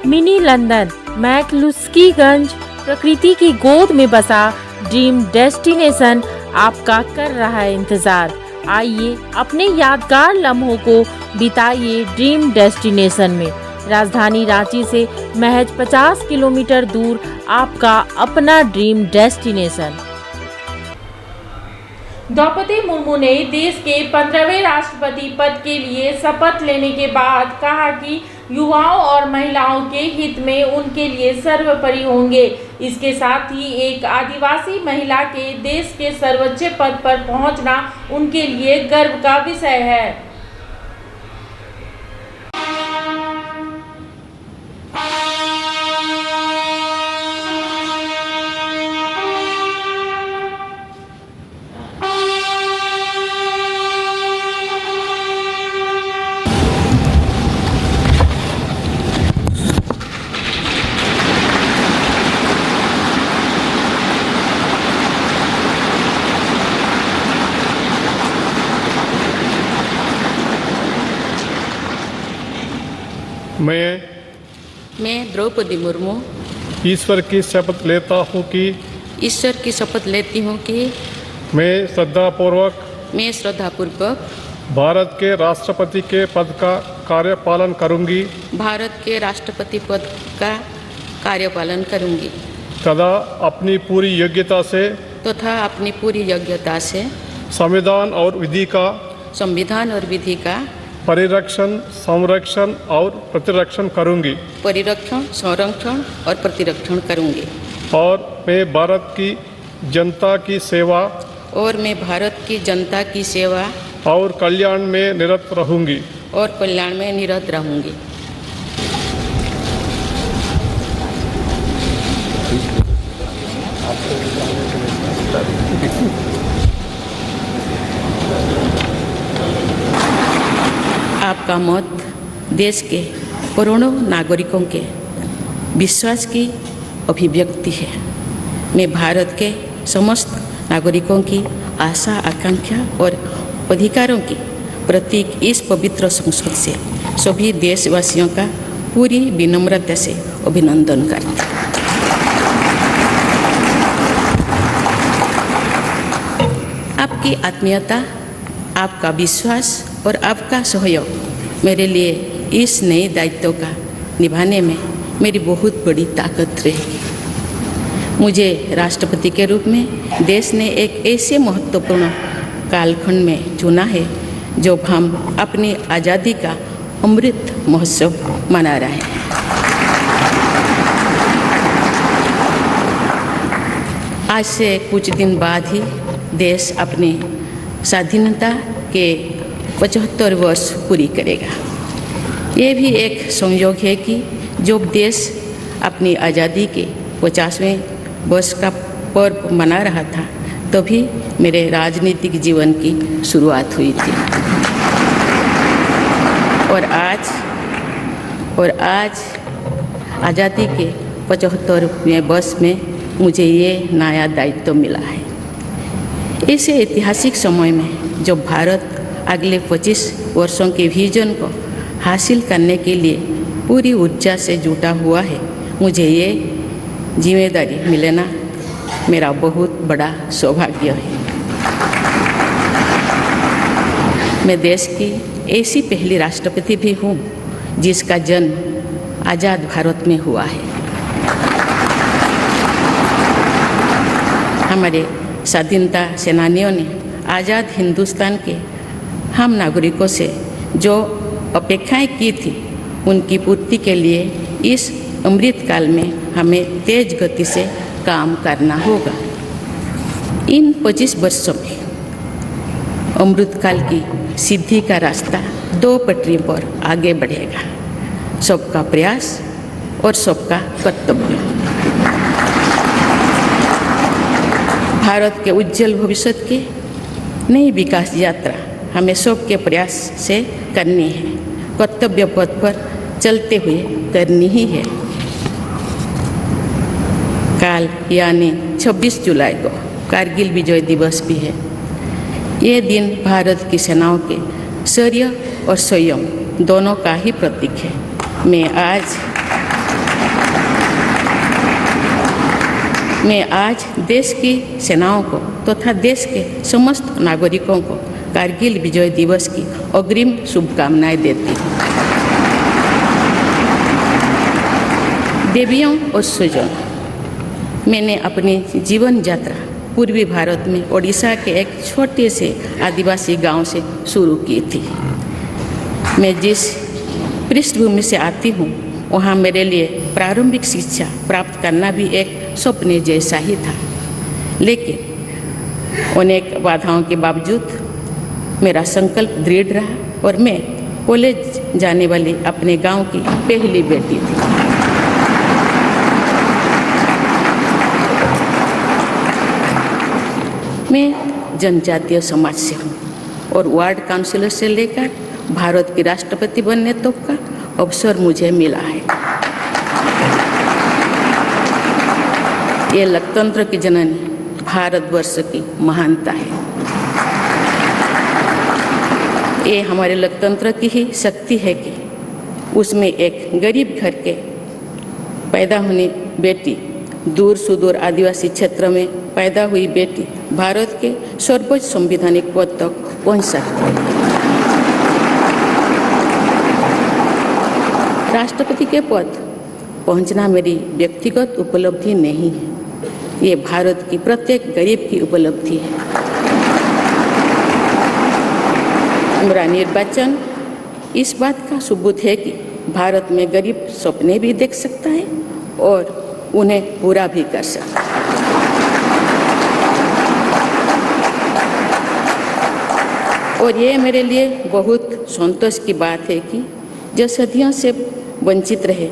Mini London McCluskieganj प्रकृति की गोद में बसा ड्रीम डेस्टिनेशन आपका कर रहा है इंतजार। आइए अपने यादगार लम्हों को बिताइए ड्रीम डेस्टिनेशन में। राजधानी रांची से महज 50 किलोमीटर दूर आपका अपना ड्रीम डेस्टिनेशन। द्रौपदी मुर्मू ने देश के 15वें राष्ट्रपति पद के लिए शपथ लेने के बाद कहा कि युवाओं और महिलाओं के हित में उनके लिए सर्वोपरि होंगे। इसके साथ ही एक आदिवासी महिला के देश के सर्वोच्च पद पर पहुंचना उनके लिए गर्व का विषय है। मैं द्रौपदी मुर्मू ईश्वर की शपथ लेता हूँ कि मैं श्रद्धापूर्वक भारत के राष्ट्रपति के पद का कार्यपालन करूँगी तथा अपनी पूरी योग्यता से संविधान और विधि का संरक्षण और प्रतिरक्षण करूँगी और मैं भारत की जनता की सेवा और कल्याण में निरत रहूँगी आपका मत देश के करोड़ों नागरिकों के विश्वास की अभिव्यक्ति है। मैं भारत के समस्त नागरिकों की आशा आकांक्षा और अधिकारों की प्रतीक इस पवित्र संसद से सभी देशवासियों का पूरी विनम्रता से अभिनंदन करती हूँ। आपकी आत्मीयता, आपका विश्वास और आपका सहयोग मेरे लिए इस नए दायित्व का निभाने में मेरी बहुत बड़ी ताकत रहेगी। मुझे राष्ट्रपति के रूप में देश ने एक ऐसे महत्वपूर्ण कालखंड में चुना है जब हम अपनी आज़ादी का अमृत महोत्सव मना रहे हैं। आज से कुछ दिन बाद ही देश अपनी स्वाधीनता के 75 वर्ष पूरी करेगा। ये भी एक संयोग है कि जब देश अपनी आज़ादी के 50वें वर्ष का पर्व मना रहा था तभी मेरे राजनीतिक जीवन की शुरुआत हुई थी और आज आज़ादी के 75वें वर्ष में मुझे ये नया दायित्व मिला है। ऐसे ऐतिहासिक समय में जब भारत अगले 25 वर्षों के विजन को हासिल करने के लिए पूरी ऊर्जा से जुटा हुआ है, मुझे ये जिम्मेदारी मिलना मेरा बहुत बड़ा सौभाग्य है। मैं देश की ऐसी पहली राष्ट्रपति भी हूँ जिसका जन्म आज़ाद भारत में हुआ है। हमारे स्वाधीनता सेनानियों ने आज़ाद हिंदुस्तान के हम नागरिकों से जो अपेक्षाएं की थी उनकी पूर्ति के लिए इस अमृत काल में हमें तेज गति से काम करना होगा। इन 25 वर्षों में अमृत काल की सिद्धि का रास्ता 2 पटरी पर आगे बढ़ेगा, सबका प्रयास और सबका कर्तव्य। भारत के उज्जवल भविष्य की नई विकास यात्रा हमें सबके प्रयास से करनी है, कर्तव्य पथ पर चलते हुए करनी ही है। काल यानी 26 जुलाई को कारगिल विजय दिवस भी है। ये दिन भारत की सेनाओं के शौर्य और संयम दोनों का ही प्रतीक है। मैं आज मैं आज देश की सेनाओं को तथा देश के समस्त नागरिकों को कारगिल विजय दिवस की अग्रिम शुभकामनाएं देती हूँ। देवियों और स्वजनों, मैंने अपनी जीवन यात्रा पूर्वी भारत में ओडिशा के एक छोटे से आदिवासी गांव से शुरू की थी। मैं जिस पृष्ठभूमि से आती हूँ वहाँ मेरे लिए प्रारंभिक शिक्षा प्राप्त करना भी एक सपने जैसा ही था, लेकिन अनेक बाधाओं के बावजूद मेरा संकल्प दृढ़ रहा और मैं कॉलेज जाने वाली अपने गांव की पहली बेटी थी। मैं जनजातीय समाज से हूँ और वार्ड काउंसिलर से लेकर भारत की राष्ट्रपति बनने तक का अवसर मुझे मिला है। ये लोकतंत्र की जननी भारतवर्ष की महानता है। ये हमारे लोकतंत्र की ही शक्ति है कि उसमें एक गरीब घर के पैदा होने बेटी, दूर सुदूर आदिवासी क्षेत्र में पैदा हुई बेटी भारत के सर्वोच्च संवैधानिक पद तक पहुंच सकती है। राष्ट्रपति के पद पहुंचना मेरी व्यक्तिगत उपलब्धि नहीं है, ये भारत की प्रत्येक गरीब की उपलब्धि है। मेरा निर्वाचन इस बात का सबूत है कि भारत में गरीब सपने भी देख सकता है और उन्हें पूरा भी कर सकता है। और ये मेरे लिए बहुत संतोष की बात है कि जो सदियों से वंचित रहे,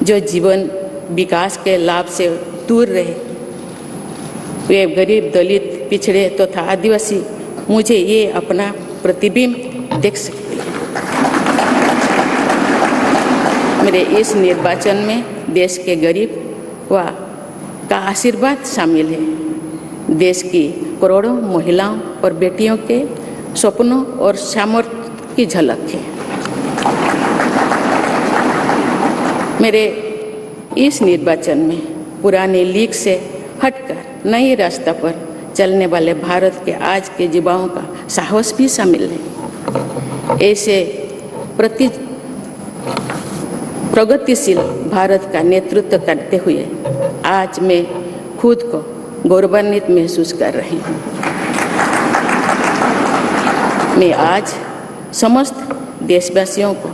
जो जीवन विकास के लाभ से दूर रहे, वे गरीब, दलित, पिछड़े तथा आदिवासी मुझे ये अपना प्रतिबिंब देख सकते हैं। मेरे इस निर्वाचन में देश के गरीब व का आशीर्वाद शामिल है। देश की करोड़ों महिलाओं और बेटियों के सपनों और सामर्थ्य की झलक है। मेरे इस निर्वाचन में पुराने लीग से हटकर नए रास्ते पर चलने वाले भारत के आज के युवाओं का साहस भी शामिल है। ऐसे प्रगतिशील भारत का नेतृत्व करते हुए आज मैं खुद को गौरवान्वित महसूस कर रही हूँ। मैं आज समस्त देशवासियों को,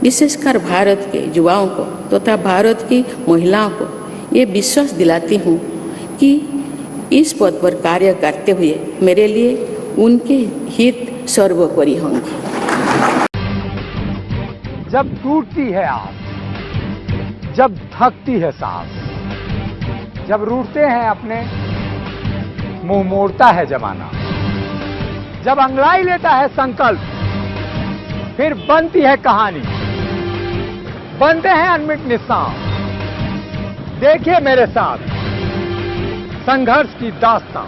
विशेषकर भारत के युवाओं को तथा भारत की महिलाओं को ये विश्वास दिलाती हूँ कि इस पद पर कार्य करते हुए मेरे लिए उनके हित सर्वोपरि होंगे। जब टूटती है आस, जब थकती है सांस, जब रूठते हैं अपने, मुंह मोड़ता है जमाना, जब अंगड़ाई लेता है संकल्प, फिर बनती है कहानी, बनते हैं अनमिट निशान। देखिए मेरे साथ संघर्ष की दास्तां।